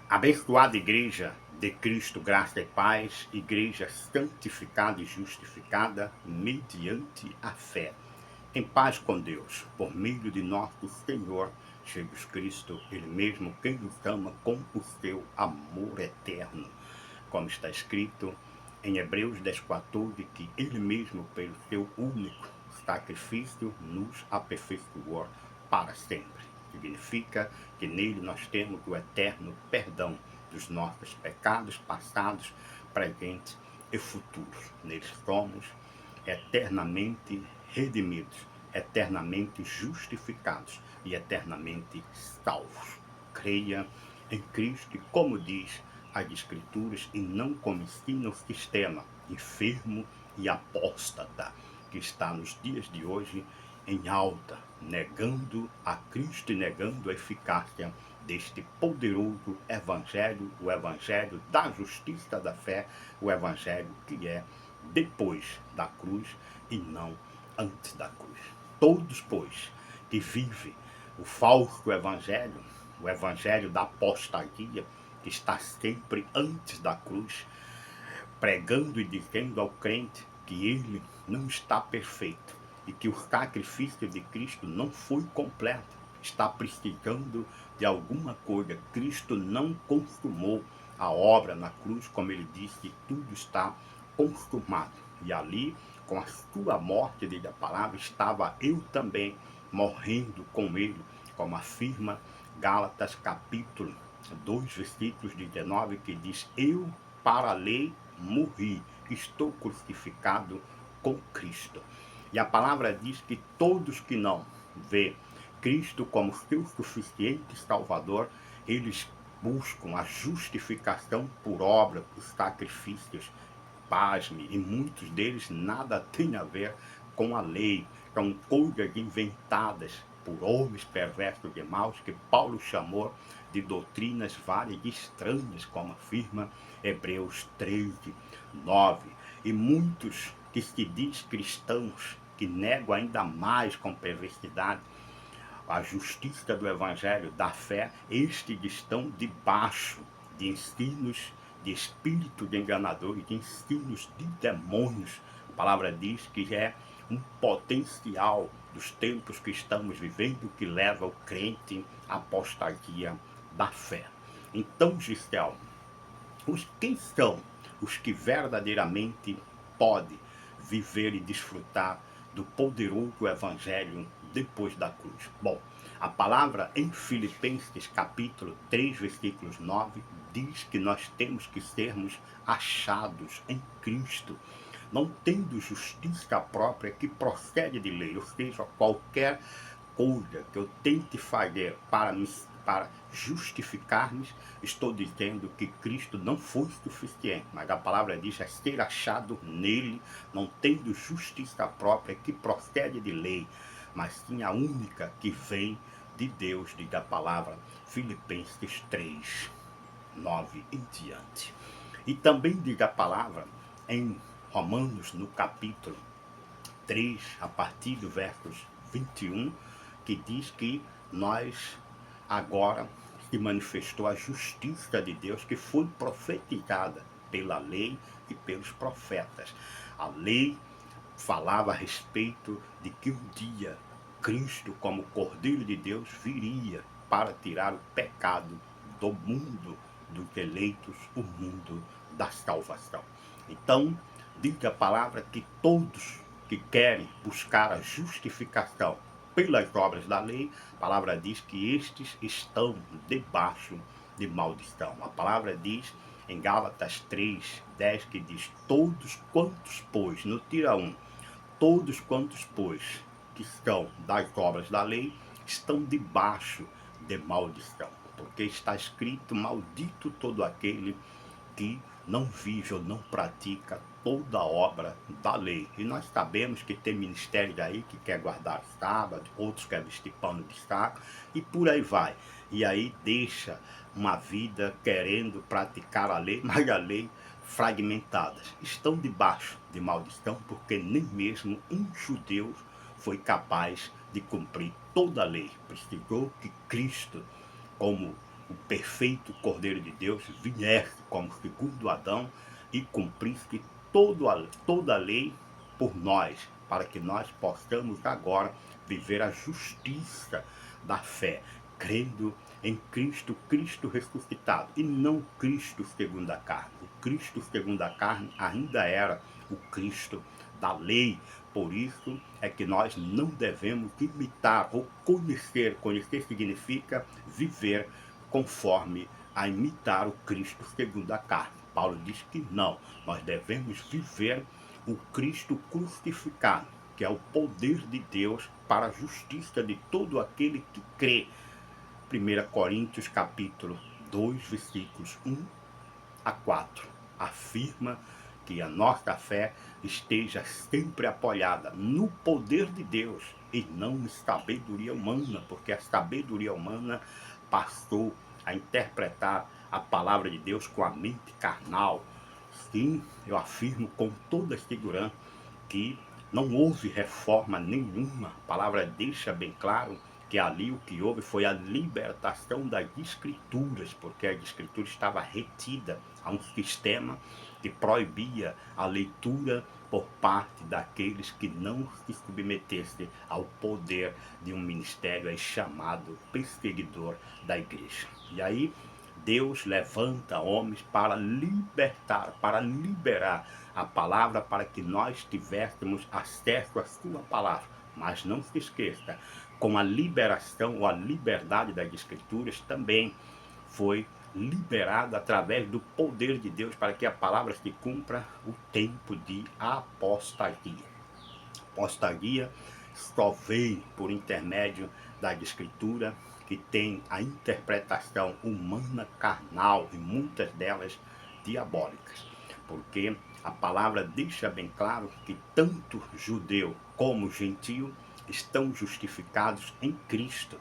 Abençoada Igreja de Cristo, graça e paz, Igreja santificada e justificada mediante a fé. Em paz com Deus, por meio de nosso Senhor Jesus Cristo, Ele mesmo quem nos ama com o seu amor eterno. Como está escrito em Hebreus 10,14, que Ele mesmo, pelo seu único sacrifício, nos aperfeiçoou para sempre. Significa que nele nós temos o eterno perdão dos nossos pecados passados, presentes e futuros. Neles somos eternamente redimidos, eternamente justificados e eternamente salvos. Creia em Cristo e, como diz as Escrituras, e não como ensina o sistema enfermo e apóstata que está nos dias de hoje em alta, negando a Cristo e negando a eficácia deste poderoso evangelho, o evangelho da justiça da fé, o evangelho que é depois da cruz e não antes da cruz. Todos, pois, que vivem o falso evangelho, o evangelho da apostasia, que está sempre antes da cruz, pregando e dizendo ao crente que ele não está perfeito e que o sacrifício de Cristo não foi completo, está precisando de alguma coisa. Cristo não consumou a obra na cruz, como ele disse, tudo está consumado. E ali, com a sua morte, diz a palavra, estava eu também morrendo com ele, como afirma Gálatas capítulo 2, versículos 19, que diz: eu para a lei morri, estou crucificado com Cristo. E a palavra diz que todos que não vê Cristo como seu suficiente Salvador, eles buscam a justificação por obra, por sacrifícios. Pasme, e muitos deles nada têm a ver com a lei, são coisas inventadas por homens perversos e maus, que Paulo chamou de doutrinas várias e estranhas, como afirma Hebreus 13, 9. E muitos que se diz cristãos, que negam ainda mais com perversidade a justiça do evangelho da fé, estes estão debaixo de ensinos de espírito de enganadores, de ensinos de demônios. A palavra diz que é um potencial dos tempos que estamos vivendo que leva o crente à apostasia da fé. Então, Gisele, quem são os que verdadeiramente podem viver e desfrutar do poderoso evangelho depois da cruz? Bom, a palavra em Filipenses capítulo 3, versículos 9, diz que nós temos que sermos achados em Cristo, não tendo justiça própria que procede de lei, ou seja, qualquer coisa que eu tente fazer para justificar-me, estou dizendo que Cristo não foi suficiente, mas a palavra diz é ser achado nele, não tendo justiça própria que procede de lei, mas sim a única que vem de Deus, diz a palavra Filipenses 3, 9 em diante. E também diz a palavra em Romanos, no capítulo 3, a partir do versos 21, que diz que nós agora se manifestou a justiça de Deus que foi profetizada pela lei e pelos profetas. A lei falava a respeito de que um dia Cristo, como Cordeiro de Deus, viria para tirar o pecado do mundo, dos eleitos, o mundo da salvação. Então, diz a palavra que todos que querem buscar a justificação pelas obras da lei, a palavra diz que estes estão debaixo de maldição. A palavra diz em Gálatas 3, 10, que diz: todos quantos, pois, no tira 1, todos quantos, pois, que estão das obras da lei, estão debaixo de maldição. Porque está escrito: maldito todo aquele que não vive ou não pratica toda a obra da lei. E nós sabemos que tem ministérios aí que quer guardar sábado, outros querem vestir pano de saco, e por aí vai. E aí deixa uma vida querendo praticar a lei, mas a lei fragmentadas. Estão debaixo de maldição, porque nem mesmo um judeu foi capaz de cumprir toda a lei. Precisou que Cristo, como o perfeito Cordeiro de Deus, viesse como segundo Adão e cumprisse toda a lei por nós, para que nós possamos agora viver a justiça da fé, crendo em Cristo, Cristo ressuscitado, e não Cristo segundo a carne. O Cristo segundo a carne ainda era o Cristo da lei. Por isso é que nós não devemos imitar ou conhecer. Conhecer significa viver conforme a imitar o Cristo segundo a carne. Paulo diz que não, nós devemos viver o Cristo crucificado, que é o poder de Deus para a justiça de todo aquele que crê. 1 Coríntios capítulo 2, versículos 1 a 4, afirma que a nossa fé esteja sempre apoiada no poder de Deus e não em sabedoria humana, porque a sabedoria humana passou a interpretar a palavra de Deus com a mente carnal. Sim, eu afirmo com toda segurança que não houve reforma nenhuma. A palavra deixa bem claro que ali o que houve foi a libertação das escrituras, porque a escritura estava retida a um sistema que proibia a leitura por parte daqueles que não se submetessem ao poder de um ministério aí chamado perseguidor da igreja. E aí Deus levanta homens para libertar, para liberar a palavra, para que nós tivéssemos acesso à sua palavra. Mas não se esqueça, com a liberação ou a liberdade das escrituras também foi liberada através do poder de Deus para que a palavra se cumpra o tempo de apostasia. Apostasia só veio por intermédio da escritura, que tem a interpretação humana carnal e muitas delas diabólicas, porque a palavra deixa bem claro que tanto judeu como gentio estão justificados em Cristo.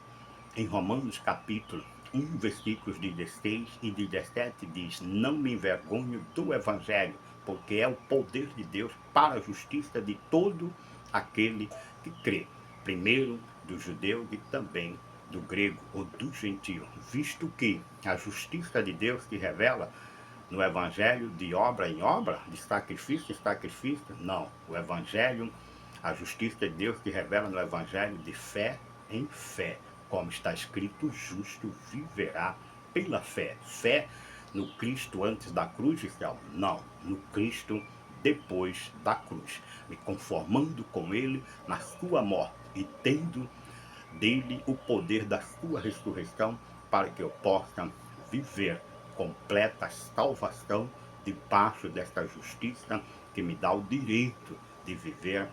Em Romanos capítulo 1, versículos 16 e 17 diz: não me envergonho do evangelho, porque é o poder de Deus para a justiça de todo aquele que crê, primeiro do judeu e também do grego ou do gentio, visto que a justiça de Deus se revela no evangelho de obra em obra, de sacrifício em sacrifício. Não, o evangelho, a justiça de Deus se revela no evangelho de fé em fé, como está escrito: justo viverá pela fé. Fé no Cristo antes da cruz, Israel? Não, no Cristo depois da cruz, me conformando com ele na sua morte e tendo dele o poder da sua ressurreição, para que eu possa viver completa salvação debaixo desta justiça que me dá o direito de viver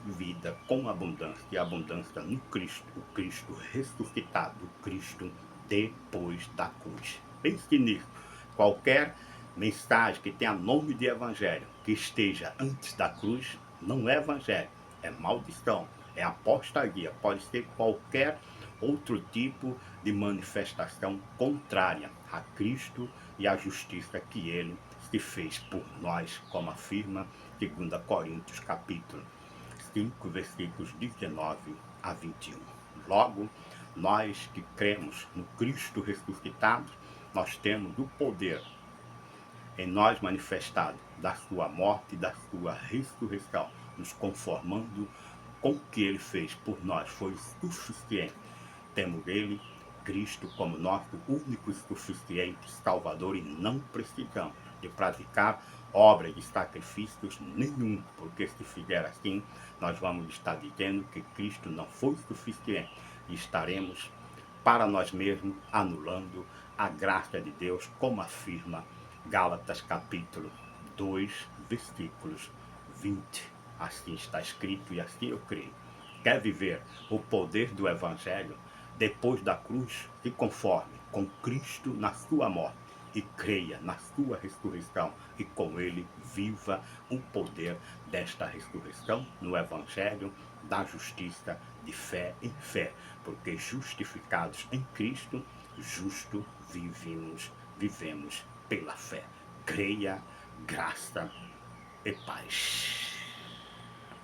vida com abundância, e abundância no Cristo, o Cristo ressuscitado, o Cristo depois da cruz. Pense nisso. Qualquer mensagem que tenha nome de evangelho, que esteja antes da cruz, não é evangelho, é maldição, é apostasia, pode ser qualquer outro tipo de manifestação contrária a Cristo e à justiça que ele se fez por nós, como afirma 2 Coríntios capítulo 5, versículos 19 a 21. Logo, nós que cremos no Cristo ressuscitado, nós temos o poder em nós manifestado da sua morte e da sua ressurreição, nos conformando com o que ele fez por nós, foi o suficiente. Temos ele, Cristo, como nosso único e suficiente Salvador, e não precisamos de praticar obras de sacrifícios nenhum, porque se fizer assim, nós vamos estar dizendo que Cristo não foi suficiente e estaremos para nós mesmos anulando a graça de Deus, como afirma Gálatas capítulo 2, versículos 20. Assim está escrito e assim eu creio. Quer viver o poder do Evangelho depois da cruz? Se conforme com Cristo na sua morte e creia na sua ressurreição, e com ele viva o poder desta ressurreição no Evangelho da justiça, de fé em fé, porque justificados em Cristo, justo vivemos pela fé. Creia, graça e paz.